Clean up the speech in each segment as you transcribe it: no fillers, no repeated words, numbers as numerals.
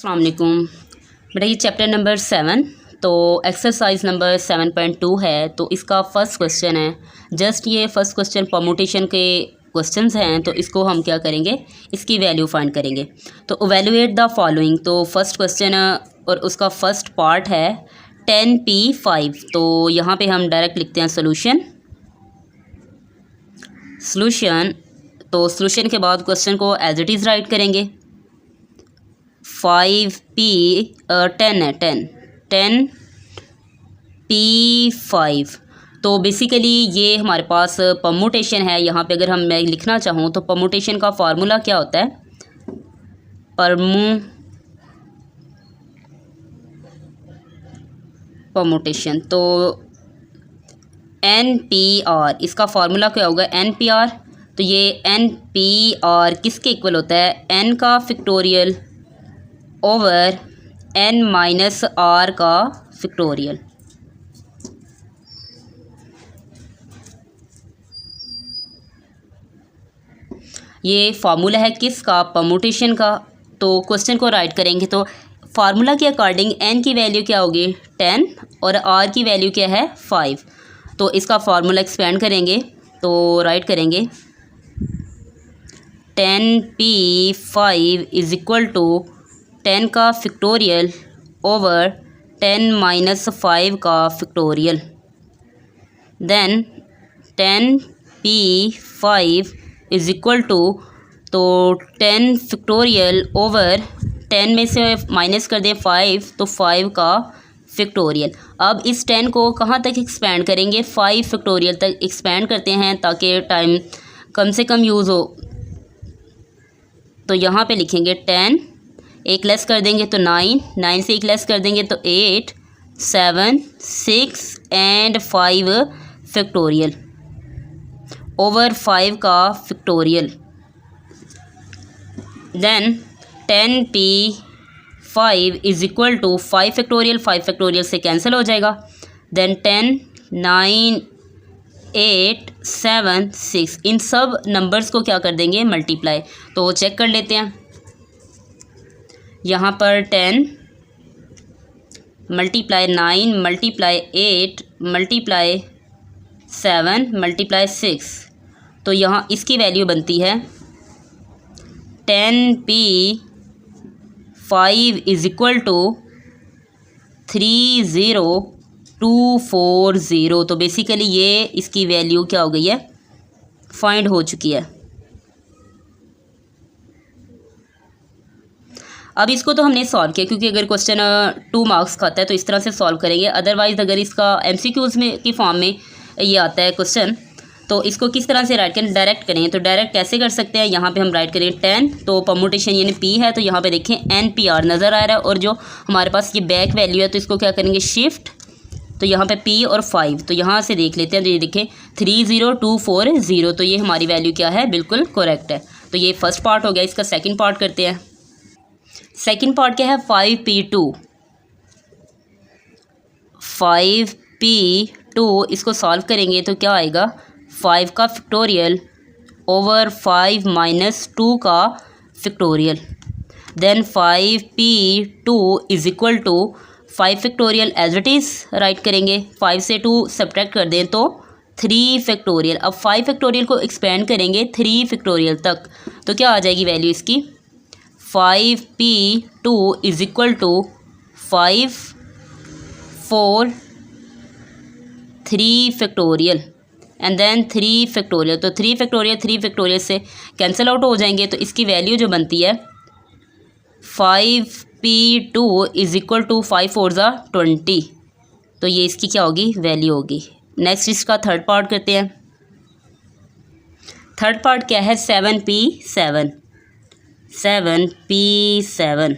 अस्सलाम वालेकुम बेटा, ये चैप्टर नंबर 7 तो एक्सरसाइज नंबर 7.2 है। तो इसका फर्स्ट क्वेश्चन है। जस्ट ये फर्स्ट क्वेश्चन परमुटेशन के क्वेश्चंस हैं, तो इसको हम क्या करेंगे, इसकी वैल्यू फाइंड करेंगे। तो इवैल्यूएट द फॉलोइंग, तो फर्स्ट क्वेश्चन और उसका फर्स्ट पार्ट है 10p5। तो यहाँ पे हम डायरेक्ट लिखते हैं सोल्यूशन। तो सोल्यूशन के बाद क्वेश्चन को एज इट इज़ राइट करेंगे। 10 है 10p5। तो बेसिकली ये हमारे पास परमुटेशन है। यहाँ पे अगर मैं लिखना चाहूँ तो परमुटेशन का फार्मूला क्या होता है, परमुटेशन तो NPR, इसका फार्मूला क्या होगा NPR। तो ये NPR किसके इक्वल होता है, n का फैक्टोरियल ओवर n-r का फैक्टोरियल। ये फार्मूला है किसका, परमुटेशन का। तो क्वेश्चन को राइट करेंगे तो फार्मूला के अकॉर्डिंग n की वैल्यू क्या होगी 10 और r की वैल्यू क्या है 5। तो इसका फार्मूला एक्सपेंड करेंगे तो राइट करेंगे 10p5 इज इक्वल टू 10 का फैक्टोरियल ओवर 10-5 का factorial. Then 10p5 is equal to, तो 10 फैक्टोरियल ओवर 10 में से माइनस कर दें 5, तो 5 का फैक्टोरियल। अब इस 10 को कहाँ तक एक्सपेंड करेंगे, 5 फैक्टोरियल तक एक्सपेंड करते हैं ताकि टाइम कम से कम यूज़ हो। तो यहाँ पे लिखेंगे 10, एक लेस कर देंगे तो 9, 9 से एक लेस कर देंगे तो 8, 7, 6 एंड 5 फैक्टोरियल ओवर 5 का factorial. Then 10p5 is equal to 5 factorial, 5 factorial से कैंसिल हो जाएगा। देन 10, 9, 8, 7, 6, इन सब नंबर्स को क्या कर देंगे मल्टीप्लाई। तो चेक कर लेते हैं। यहाँ पर 10 मल्टीप्लाई 9 मल्टीप्लाई 8 मल्टीप्लाई 7 मल्टीप्लाई 6, तो यहाँ इसकी वैल्यू बनती है 10p5 इज इक्वल टू 30240। तो बेसिकली ये इसकी वैल्यू क्या हो गई है, फाइंड हो चुकी है। अब इसको तो हमने सॉल्व किया, क्योंकि अगर क्वेश्चन 2 मार्क्स खाता है तो इस तरह से सॉल्व करेंगे। अदरवाइज़ अगर इसका MCQs में की फॉर्म में ये आता है क्वेश्चन, तो इसको किस तरह से राइट करें, डायरेक्ट करेंगे। तो डायरेक्ट कैसे कर सकते हैं, यहाँ पे हम राइट करेंगे 10, तो परमुटेशन यानी P है, तो यहाँ पे देखें NPR नज़र आ रहा है, और जो हमारे पास ये बैक वैल्यू है तो इसको क्या करेंगे शिफ्ट, तो यहाँ पे P और 5, तो यहाँ से देख लेते हैं। तो ये देखें 30240, तो ये हमारी वैल्यू क्या है, बिल्कुल करेक्ट है। तो ये फर्स्ट पार्ट हो गया। इसका सेकेंड पार्ट करते हैं। सेकेंड पार्ट क्या है, 5p2, इसको सॉल्व करेंगे तो क्या आएगा, 5 का फैक्टोरियल ओवर 5 माइनस 2 का factorial. Then 5p2 is equal to 5 factorial as it is write करेंगे। 5 से 2 सब्ट्रैक्ट कर दें तो 3 फैक्टोरियल। अब 5 फैक्टोरियल को एक्सपेंड करेंगे 3 फैक्टोरियल तक, तो क्या आ जाएगी वैल्यू इसकी, 5p2 is equal to 5 4 3 factorial and then 3 factorial. तो 3 फैक्टोरियल से कैंसिल आउट हो जाएंगे, तो इसकी वैल्यू जो बनती है 5p2 इज इक्वल टू 5 4 20। तो ये इसकी क्या होगी, वैल्यू होगी। नेक्स्ट इसका थर्ड पार्ट करते हैं। थर्ड पार्ट क्या है, 7p7 7p7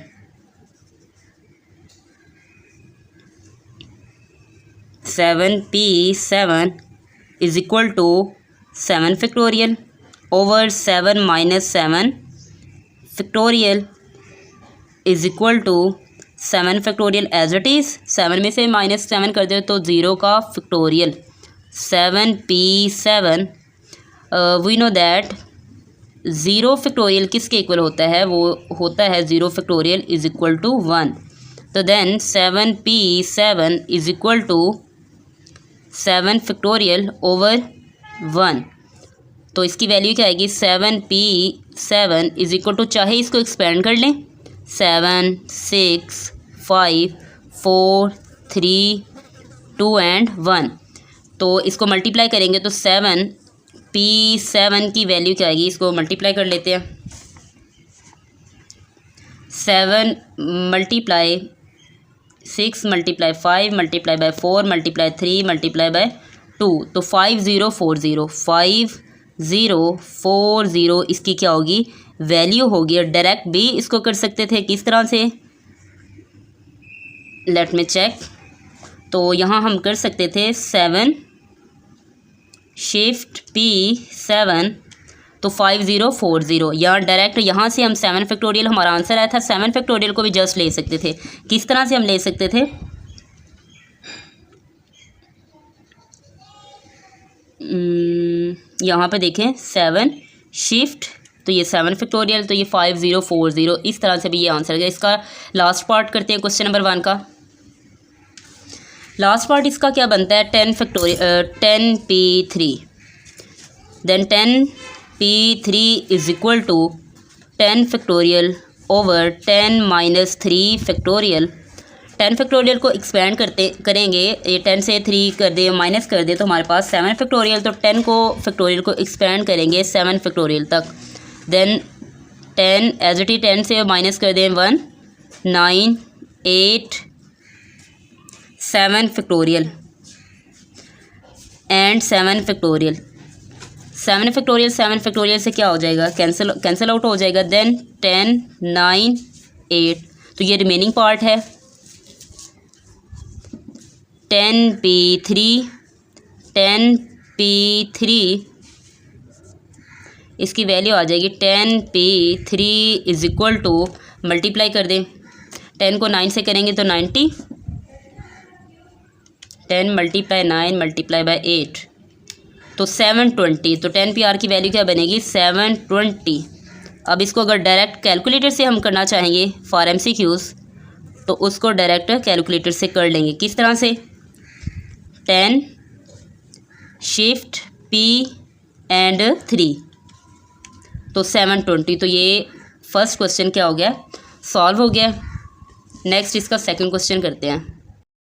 is equal to 7 factorial over 7 minus 7 factorial is equal to 7 factorial as it is. 7 में से माइनस 7 कर दे तो 0 का factorial. 7p7 we know that zero factorial किसके इक्वल होता है, वो होता है zero factorial is equal to 1। तो then 7p7 is equal to 7 factorial over 1। तो इसकी वैल्यू क्या आएगी, 7p7 इज़ इक्वल टू, चाहे इसको एक्सपेंड कर लें, 7 6 5 4 3 2 एंड 1। तो इसको मल्टीप्लाई करेंगे तो 7p7 की वैल्यू क्या आएगी, इसको मल्टीप्लाई कर लेते हैं। 7 multiply 6 multiply 5 multiply by 4 multiply 3 multiply by 2, तो 5040 5040 इसकी क्या होगी, वैल्यू होगी। और डायरेक्ट भी इसको कर सकते थे, किस तरह से, लेट मी चेक। तो यहाँ हम कर सकते थे 7 शिफ्ट p7 तो 5040, या डायरेक्ट यहाँ से हम 7 फैक्टोरियल, हमारा आंसर आया था 7 फैक्टोरियल को भी जस्ट ले सकते थे। किस तरह से हम ले सकते थे, यहाँ पे देखें 7 शिफ्ट, तो ये 7 फैक्टोरियल, तो ये 5040, इस तरह से भी ये आंसर है। इसका लास्ट पार्ट करते हैं क्वेश्चन नंबर 1 का। लास्ट पार्ट इसका क्या बनता है, 10p3, then 10p3 is equal to 10 factorial over 10 minus 3 factorial. 10 factorial को एक्सपेंड करेंगे, ये 10 से 3 कर दे माइनस कर दे तो हमारे पास 7 फैक्टोरियल, तो 10 को फैक्टोरियल को एक्सपेंड करेंगे 7 फैक्टोरियल तक। देन 10 एज इट इज 10 से माइनस कर दें 1 9 8 7 फैक्टोरियल एंड 7 फैक्टोरियल। 7 फैक्टोरियल से क्या हो जाएगा, कैंसिल आउट हो जाएगा। देन 10 9 8, तो ये रिमेनिंग पार्ट है 10p3 इसकी वैल्यू आ जाएगी 10p3 is equal to, multiply कर दें, 10 को 9 से करेंगे तो 90, 10 मल्टीप्लाई 9 मल्टीप्लाई बाय 8 तो 720। तो 10pr की वैल्यू क्या बनेगी, 720। अब इसको अगर डायरेक्ट कैलकुलेटर से हम करना चाहेंगे फॉर MCQs, तो उसको डायरेक्ट कैलकुलेटर से कर लेंगे। किस तरह से, 10 शिफ्ट p एंड 3 तो 720। तो ये फर्स्ट क्वेश्चन क्या हो गया, सॉल्व हो गया। नेक्स्ट इसका सेकंड क्वेश्चन करते हैं।